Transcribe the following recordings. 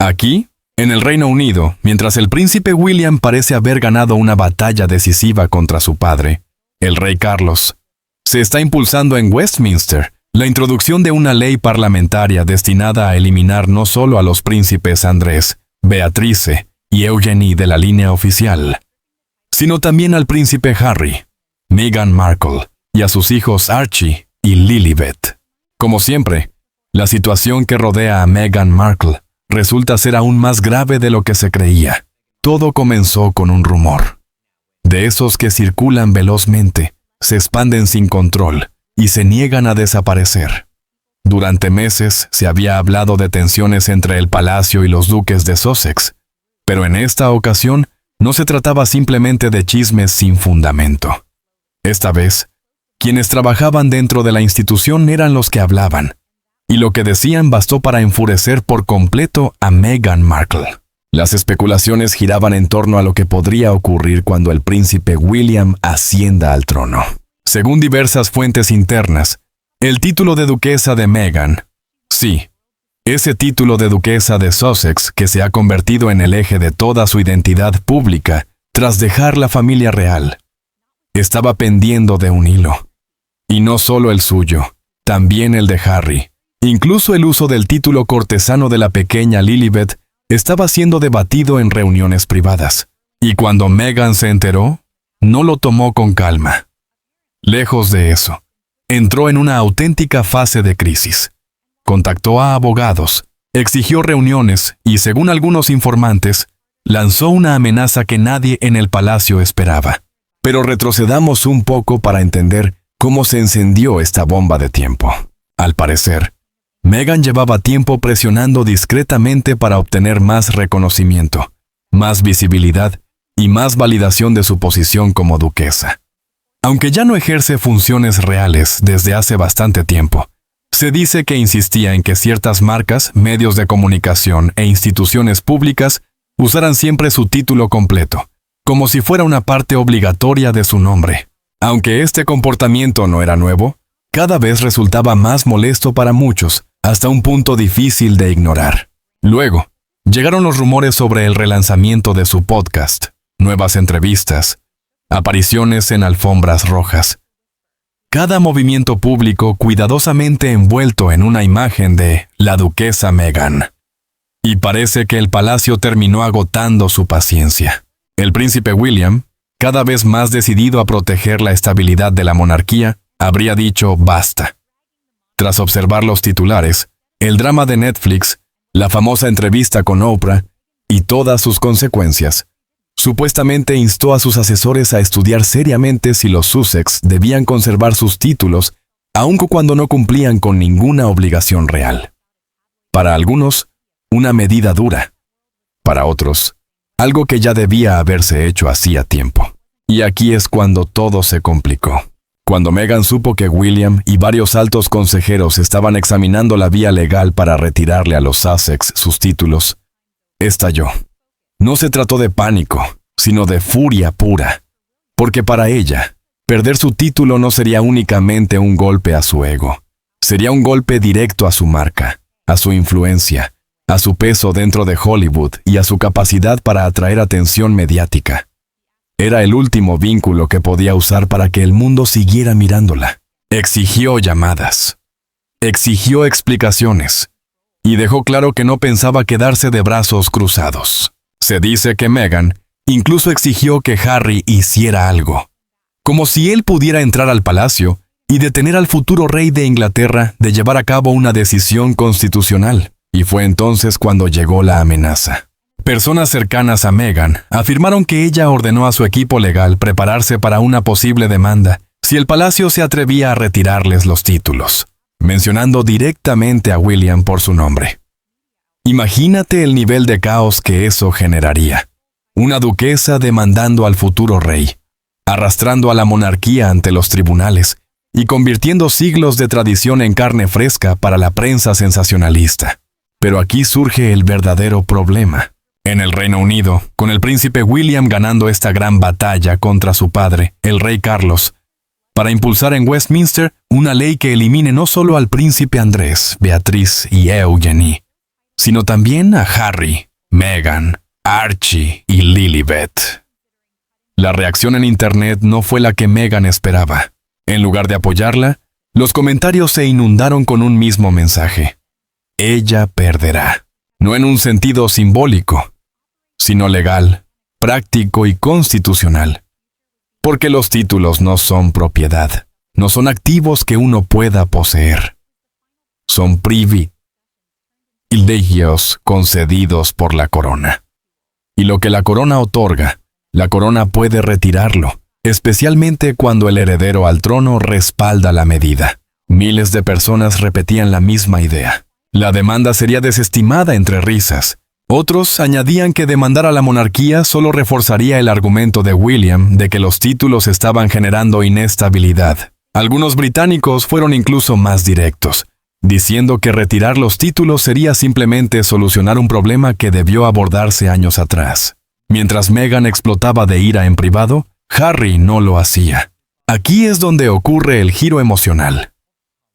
Aquí, en el Reino Unido, mientras el príncipe William parece haber ganado una batalla decisiva contra su padre, el rey Carlos, se está impulsando en Westminster la introducción de una ley parlamentaria destinada a eliminar no solo a los príncipes Andrés, Beatrice y Eugenie de la línea oficial, sino también al príncipe Harry, Meghan Markle y a sus hijos Archie y Lilibet. Como siempre, la situación que rodea a Meghan Markle resulta ser aún más grave de lo que se creía. Todo comenzó con un rumor. De esos que circulan velozmente, se expanden sin control y se niegan a desaparecer. Durante meses se había hablado de tensiones entre el palacio y los duques de Sussex, pero en esta ocasión no se trataba simplemente de chismes sin fundamento. Esta vez, quienes trabajaban dentro de la institución eran los que hablaban, y lo que decían bastó para enfurecer por completo a Meghan Markle. Las especulaciones giraban en torno a lo que podría ocurrir cuando el príncipe William ascienda al trono. Según diversas fuentes internas, el título de duquesa de Meghan, sí, ese título de duquesa de Sussex que se ha convertido en el eje de toda su identidad pública tras dejar la familia real, estaba pendiendo de un hilo. Y no solo el suyo, también el de Harry. Incluso el uso del título cortesano de la pequeña Lilibet estaba siendo debatido en reuniones privadas. Y cuando Meghan se enteró, no lo tomó con calma. Lejos de eso, entró en una auténtica fase de crisis. Contactó a abogados, exigió reuniones y, según algunos informantes, lanzó una amenaza que nadie en el palacio esperaba. Pero retrocedamos un poco para entender cómo se encendió esta bomba de tiempo. Al parecer, Meghan llevaba tiempo presionando discretamente para obtener más reconocimiento, más visibilidad y más validación de su posición como duquesa. Aunque ya no ejerce funciones reales desde hace bastante tiempo, se dice que insistía en que ciertas marcas, medios de comunicación e instituciones públicas usaran siempre su título completo, como si fuera una parte obligatoria de su nombre. Aunque este comportamiento no era nuevo, cada vez resultaba más molesto para muchos, hasta un punto difícil de ignorar. Luego, llegaron los rumores sobre el relanzamiento de su podcast, nuevas entrevistas, apariciones en alfombras rojas. Cada movimiento público cuidadosamente envuelto en una imagen de la duquesa Meghan. Y parece que el palacio terminó agotando su paciencia. El príncipe William, cada vez más decidido a proteger la estabilidad de la monarquía, habría dicho basta. Tras observar los titulares, el drama de Netflix, la famosa entrevista con Oprah y todas sus consecuencias, supuestamente instó a sus asesores a estudiar seriamente si los Sussex debían conservar sus títulos, aun cuando no cumplían con ninguna obligación real. Para algunos, una medida dura. Para otros, algo que ya debía haberse hecho hacía tiempo. Y aquí es cuando todo se complicó. Cuando Meghan supo que William y varios altos consejeros estaban examinando la vía legal para retirarle a los Sussex sus títulos, estalló. No se trató de pánico, sino de furia pura, porque para ella, perder su título no sería únicamente un golpe a su ego, sería un golpe directo a su marca, a su influencia, a su peso dentro de Hollywood y a su capacidad para atraer atención mediática. Era el último vínculo que podía usar para que el mundo siguiera mirándola. Exigió llamadas, exigió explicaciones, y dejó claro que no pensaba quedarse de brazos cruzados. Se dice que Meghan incluso exigió que Harry hiciera algo, como si él pudiera entrar al palacio y detener al futuro rey de Inglaterra de llevar a cabo una decisión constitucional. Y fue entonces cuando llegó la amenaza. Personas cercanas a Meghan afirmaron que ella ordenó a su equipo legal prepararse para una posible demanda si el palacio se atrevía a retirarles los títulos, mencionando directamente a William por su nombre. Imagínate el nivel de caos que eso generaría. Una duquesa demandando al futuro rey, arrastrando a la monarquía ante los tribunales y convirtiendo siglos de tradición en carne fresca para la prensa sensacionalista. Pero aquí surge el verdadero problema. En el Reino Unido, con el príncipe William ganando esta gran batalla contra su padre, el rey Carlos, para impulsar en Westminster una ley que elimine no solo al príncipe Andrés, Beatriz y Eugenie, sino también a Harry, Meghan, Archie y Lilibet. La reacción en Internet no fue la que Meghan esperaba. En lugar de apoyarla, los comentarios se inundaron con un mismo mensaje. Ella perderá, no en un sentido simbólico, sino legal, práctico y constitucional. Porque los títulos no son propiedad, no son activos que uno pueda poseer. Son privilegios concedidos por la corona. Y lo que la corona otorga, la corona puede retirarlo, especialmente cuando el heredero al trono respalda la medida. Miles de personas repetían la misma idea. La demanda sería desestimada entre risas. Otros añadían que demandar a la monarquía solo reforzaría el argumento de William de que los títulos estaban generando inestabilidad. Algunos británicos fueron incluso más directos, diciendo que retirar los títulos sería simplemente solucionar un problema que debió abordarse años atrás. Mientras Meghan explotaba de ira en privado, Harry no lo hacía. Aquí es donde ocurre el giro emocional.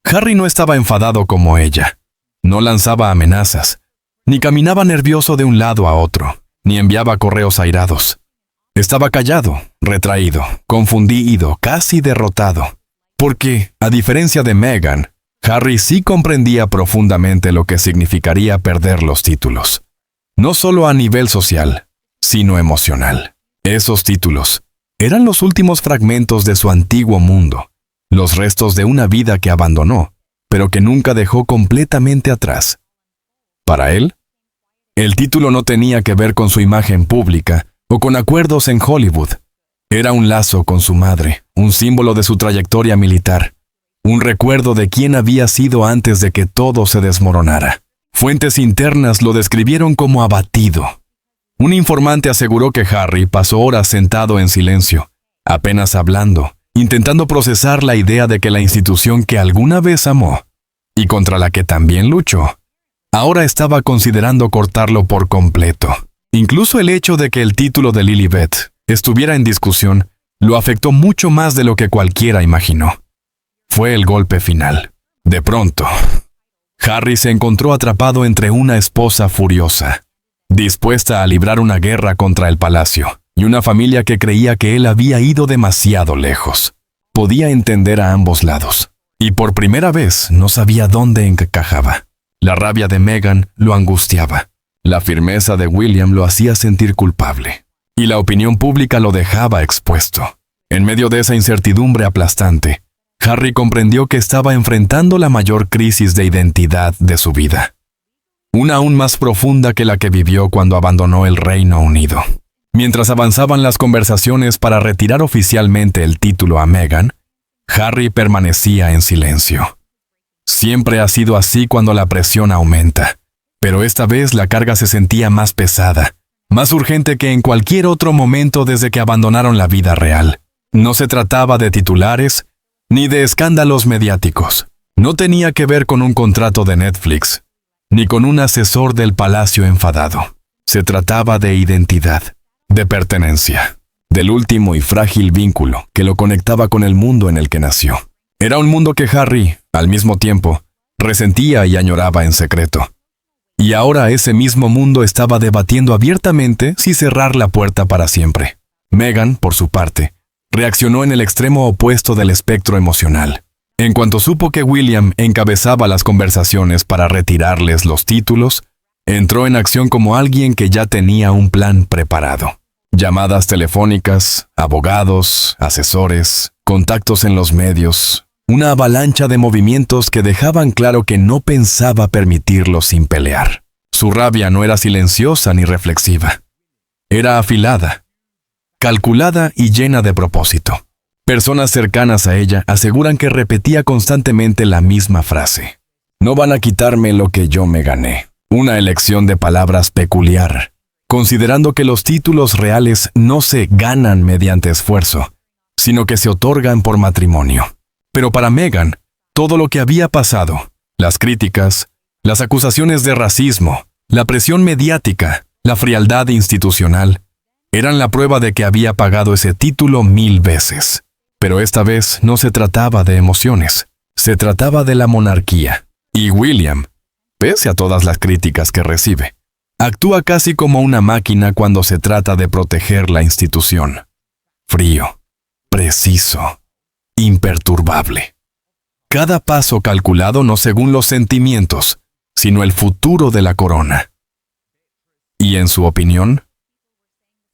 Harry no estaba enfadado como ella. No lanzaba amenazas, ni caminaba nervioso de un lado a otro, ni enviaba correos airados. Estaba callado, retraído, confundido, casi derrotado. Porque, a diferencia de Meghan, Harry sí comprendía profundamente lo que significaría perder los títulos. No solo a nivel social, sino emocional. Esos títulos eran los últimos fragmentos de su antiguo mundo, los restos de una vida que abandonó, pero que nunca dejó completamente atrás. Para él, el título no tenía que ver con su imagen pública o con acuerdos en Hollywood. Era un lazo con su madre, un símbolo de su trayectoria militar, un recuerdo de quién había sido antes de que todo se desmoronara. Fuentes internas lo describieron como abatido. Un informante aseguró que Harry pasó horas sentado en silencio, apenas hablando, intentando procesar la idea de que la institución que alguna vez amó, y contra la que también luchó, ahora estaba considerando cortarlo por completo. Incluso el hecho de que el título de Lilibet estuviera en discusión lo afectó mucho más de lo que cualquiera imaginó. Fue el golpe final. De pronto, Harry se encontró atrapado entre una esposa furiosa, dispuesta a librar una guerra contra el palacio, y una familia que creía que él había ido demasiado lejos. Podía entender a ambos lados, y por primera vez no sabía dónde encajaba. La rabia de Meghan lo angustiaba. La firmeza de William lo hacía sentir culpable, y la opinión pública lo dejaba expuesto. En medio de esa incertidumbre aplastante, Harry comprendió que estaba enfrentando la mayor crisis de identidad de su vida. Una aún más profunda que la que vivió cuando abandonó el Reino Unido. Mientras avanzaban las conversaciones para retirar oficialmente el título a Meghan, Harry permanecía en silencio. Siempre ha sido así cuando la presión aumenta, pero esta vez la carga se sentía más pesada, más urgente que en cualquier otro momento desde que abandonaron la vida real. No se trataba de titulares, ni de escándalos mediáticos. No tenía que ver con un contrato de Netflix, ni con un asesor del palacio enfadado. Se trataba de identidad, de pertenencia, del último y frágil vínculo que lo conectaba con el mundo en el que nació. Era un mundo que Harry, al mismo tiempo, resentía y añoraba en secreto. Y ahora ese mismo mundo estaba debatiendo abiertamente si cerrar la puerta para siempre. Meghan, por su parte, reaccionó en el extremo opuesto del espectro emocional. En cuanto supo que William encabezaba las conversaciones para retirarles los títulos, entró en acción como alguien que ya tenía un plan preparado. Llamadas telefónicas, abogados, asesores, contactos en los medios, una avalancha de movimientos que dejaban claro que no pensaba permitirlo sin pelear. Su rabia no era silenciosa ni reflexiva. Era afilada, calculada y llena de propósito. Personas cercanas a ella aseguran que repetía constantemente la misma frase. No van a quitarme lo que yo me gané. Una elección de palabras peculiar, considerando que los títulos reales no se ganan mediante esfuerzo, sino que se otorgan por matrimonio. Pero para Meghan, todo lo que había pasado, las críticas, las acusaciones de racismo, la presión mediática, la frialdad institucional, eran la prueba de que había pagado ese título 1000 veces. Pero esta vez no se trataba de emociones, se trataba de la monarquía. Y William pese a todas las críticas que recibe. Actúa casi como una máquina cuando se trata de proteger la institución. Frío, preciso, imperturbable. Cada paso calculado no según los sentimientos, sino el futuro de la corona. Y en su opinión,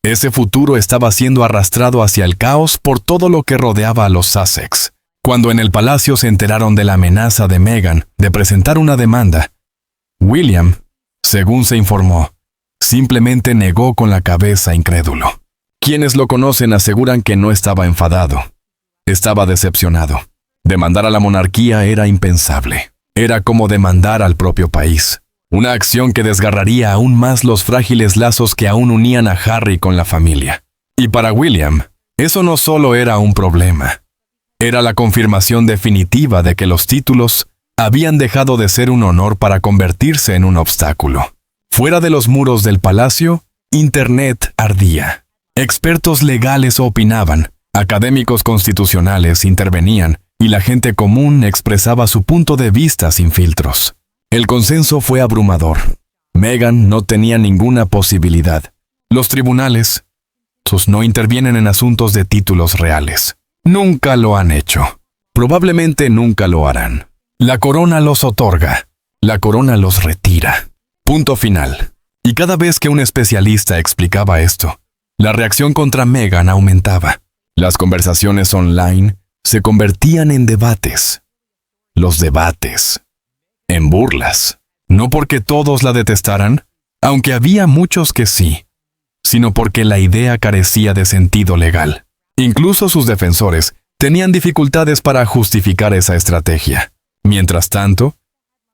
ese futuro estaba siendo arrastrado hacia el caos por todo lo que rodeaba a los Sussex. Cuando en el palacio se enteraron de la amenaza de Meghan de presentar una demanda, William, según se informó, simplemente negó con la cabeza incrédulo. Quienes lo conocen aseguran que no estaba enfadado. Estaba decepcionado. Demandar a la monarquía era impensable. Era como demandar al propio país. Una acción que desgarraría aún más los frágiles lazos que aún unían a Harry con la familia. Y para William, eso no solo era un problema. Era la confirmación definitiva de que los títulos habían dejado de ser un honor para convertirse en un obstáculo. Fuera de los muros del palacio, Internet ardía. Expertos legales opinaban, académicos constitucionales intervenían, y la gente común expresaba su punto de vista sin filtros. El consenso fue abrumador. Meghan no tenía ninguna posibilidad. Los tribunales no intervienen en asuntos de títulos reales. Nunca lo han hecho. Probablemente nunca lo harán. La corona los otorga. La corona los retira. Punto final. Y cada vez que un especialista explicaba esto, la reacción contra Meghan aumentaba. Las conversaciones online se convertían en debates. Los debates. En burlas. No porque todos la detestaran, aunque había muchos que sí, sino porque la idea carecía de sentido legal. Incluso sus defensores tenían dificultades para justificar esa estrategia. Mientras tanto,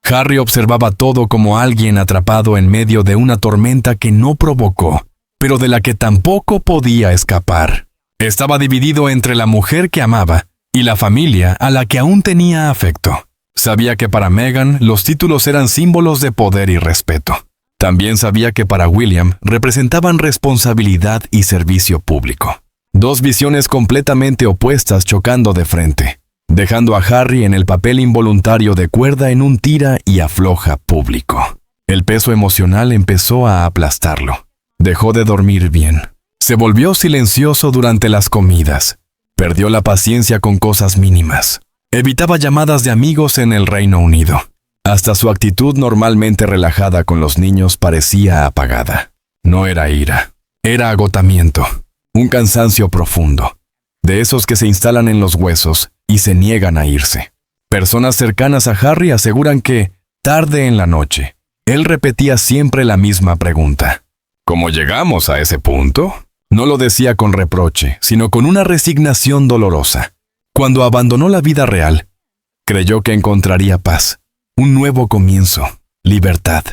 Harry observaba todo como alguien atrapado en medio de una tormenta que no provocó, pero de la que tampoco podía escapar. Estaba dividido entre la mujer que amaba y la familia a la que aún tenía afecto. Sabía que para Meghan los títulos eran símbolos de poder y respeto. También sabía que para William representaban responsabilidad y servicio público. Dos visiones completamente opuestas chocando de frente, dejando a Harry en el papel involuntario de cuerda en un tira y afloja público. El peso emocional empezó a aplastarlo. Dejó de dormir bien. Se volvió silencioso durante las comidas. Perdió la paciencia con cosas mínimas. Evitaba llamadas de amigos en el Reino Unido. Hasta su actitud normalmente relajada con los niños parecía apagada. No era ira, era agotamiento, un cansancio profundo, de esos que se instalan en los huesos y se niegan a irse. Personas cercanas a Harry aseguran que, tarde en la noche, él repetía siempre la misma pregunta. ¿Cómo llegamos a ese punto? No lo decía con reproche, sino con una resignación dolorosa. Cuando abandonó la vida real, creyó que encontraría paz, un nuevo comienzo, libertad.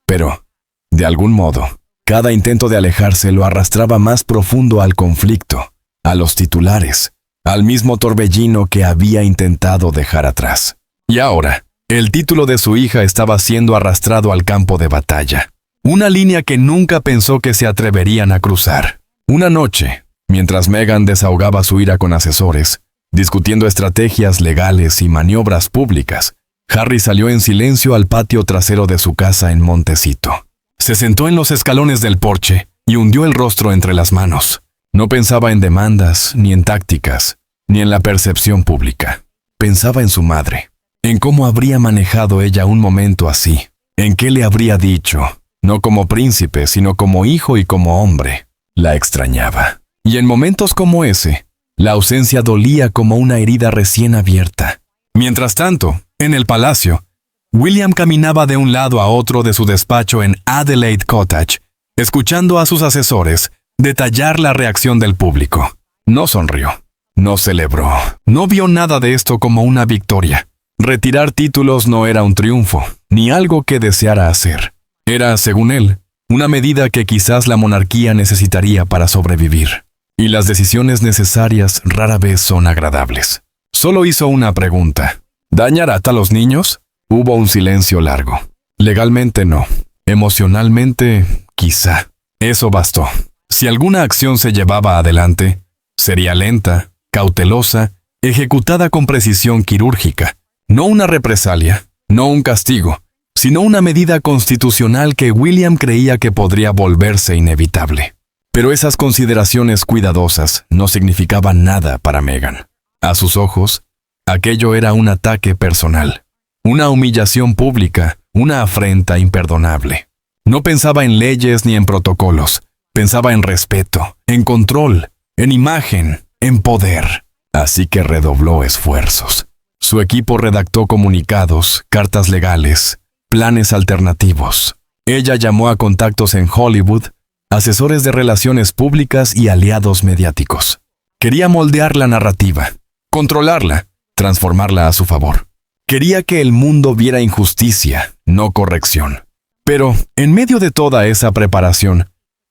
Pero, de algún modo, cada intento de alejarse lo arrastraba más profundo al conflicto, a los titulares, al mismo torbellino que había intentado dejar atrás. Y ahora, el título de su hija estaba siendo arrastrado al campo de batalla. Una línea que nunca pensó que se atreverían a cruzar. Una noche, mientras Meghan desahogaba su ira con asesores, discutiendo estrategias legales y maniobras públicas, Harry salió en silencio al patio trasero de su casa en Montecito. Se sentó en los escalones del porche y hundió el rostro entre las manos. No pensaba en demandas, ni en tácticas, ni en la percepción pública. Pensaba en su madre, en cómo habría manejado ella un momento así, en qué le habría dicho, no como príncipe, sino como hijo y como hombre. La extrañaba. Y en momentos como ese, la ausencia dolía como una herida recién abierta. Mientras tanto, en el palacio, William caminaba de un lado a otro de su despacho en Adelaide Cottage, escuchando a sus asesores detallar la reacción del público. No sonrió, no celebró, no vio nada de esto como una victoria. Retirar títulos no era un triunfo, ni algo que deseara hacer. Era, según él, una medida que quizás la monarquía necesitaría para sobrevivir. Y las decisiones necesarias rara vez son agradables. Solo hizo una pregunta. ¿Dañará a los niños? Hubo un silencio largo. Legalmente no. Emocionalmente, quizá. Eso bastó. Si alguna acción se llevaba adelante, sería lenta, cautelosa, ejecutada con precisión quirúrgica. No una represalia, no un castigo, sino una medida constitucional que William creía que podría volverse inevitable. Pero esas consideraciones cuidadosas no significaban nada para Meghan. A sus ojos, aquello era un ataque personal, una humillación pública, una afrenta imperdonable. No pensaba en leyes ni en protocolos, pensaba en respeto, en control, en imagen, en poder. Así que redobló esfuerzos. Su equipo redactó comunicados, cartas legales, planes alternativos. Ella llamó a contactos en Hollywood, asesores de relaciones públicas y aliados mediáticos. Quería moldear la narrativa, controlarla, transformarla a su favor. Quería que el mundo viera injusticia, no corrección. Pero, en medio de toda esa preparación,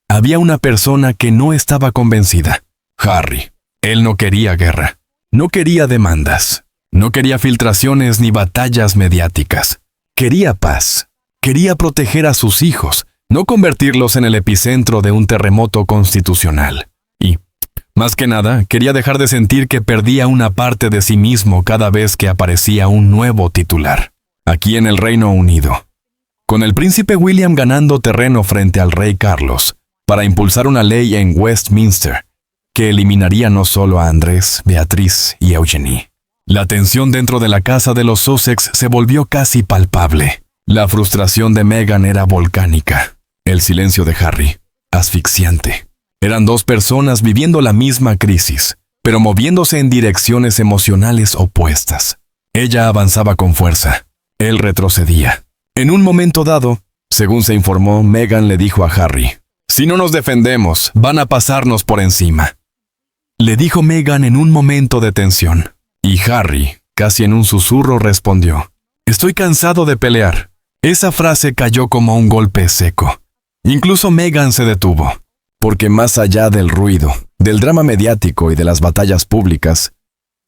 había una persona que no estaba convencida. Harry. Él no quería guerra, no quería demandas, no quería filtraciones ni batallas mediáticas. Quería paz, quería proteger a sus hijos, no convertirlos en el epicentro de un terremoto constitucional. Y, más que nada, quería dejar de sentir que perdía una parte de sí mismo cada vez que aparecía un nuevo titular. Aquí en el Reino Unido, con el príncipe William ganando terreno frente al rey Carlos, para impulsar una ley en Westminster, que eliminaría no solo a Andrés, Beatriz y Eugenie. La tensión dentro de la casa de los Sussex se volvió casi palpable. La frustración de Meghan era volcánica. El silencio de Harry, asfixiante. Eran dos personas viviendo la misma crisis, pero moviéndose en direcciones emocionales opuestas. Ella avanzaba con fuerza. Él retrocedía. En un momento dado, según se informó, Meghan le dijo a Harry, «Si no nos defendemos, van a pasarnos por encima». Le dijo Meghan en un momento de tensión. Y Harry, casi en un susurro, respondió, «Estoy cansado de pelear». Esa frase cayó como un golpe seco. Incluso Meghan se detuvo, porque más allá del ruido, del drama mediático y de las batallas públicas,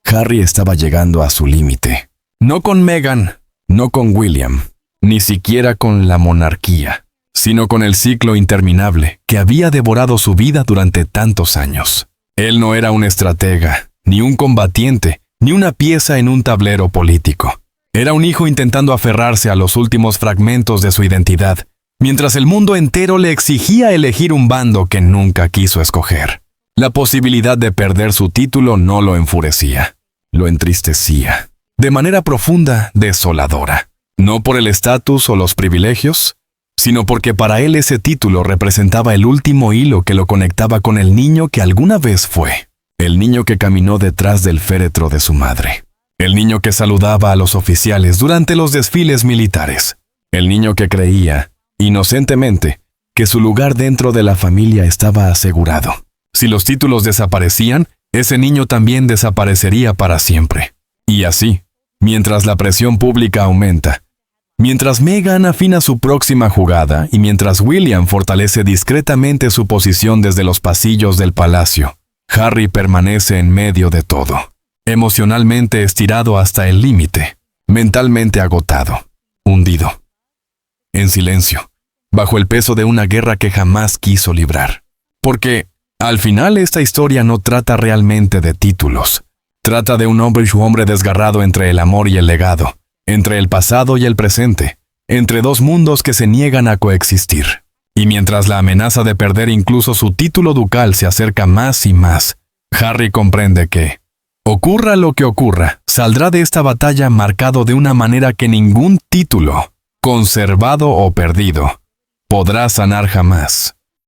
Harry estaba llegando a su límite. No con Meghan, no con William, ni siquiera con la monarquía, sino con el ciclo interminable que había devorado su vida durante tantos años. Él no era un estratega, ni un combatiente, ni una pieza en un tablero político. Era un hijo intentando aferrarse a los últimos fragmentos de su identidad, mientras el mundo entero le exigía elegir un bando que nunca quiso escoger. La posibilidad de perder su título no lo enfurecía, lo entristecía, de manera profunda, desoladora. No por el estatus o los privilegios, sino porque para él ese título representaba el último hilo que lo conectaba con el niño que alguna vez fue, el niño que caminó detrás del féretro de su madre, el niño que saludaba a los oficiales durante los desfiles militares, el niño que creía, inocentemente, que su lugar dentro de la familia estaba asegurado. Si los títulos desaparecían, ese niño también desaparecería para siempre. Y así, mientras la presión pública aumenta, mientras Meghan afina su próxima jugada y mientras William fortalece discretamente su posición desde los pasillos del palacio, Harry permanece en medio de todo, emocionalmente estirado hasta el límite, mentalmente agotado, hundido, en silencio, bajo el peso de una guerra que jamás quiso librar. Porque, al final, esta historia no trata realmente de títulos. Trata de un hombre y su hombre desgarrado entre el amor y el legado, entre el pasado y el presente, entre dos mundos que se niegan a coexistir. Y mientras la amenaza de perder incluso su título ducal se acerca más y más, Harry comprende que, ocurra lo que ocurra, saldrá de esta batalla marcado de una manera que ningún título, conservado o perdido, podrá sanar jamás.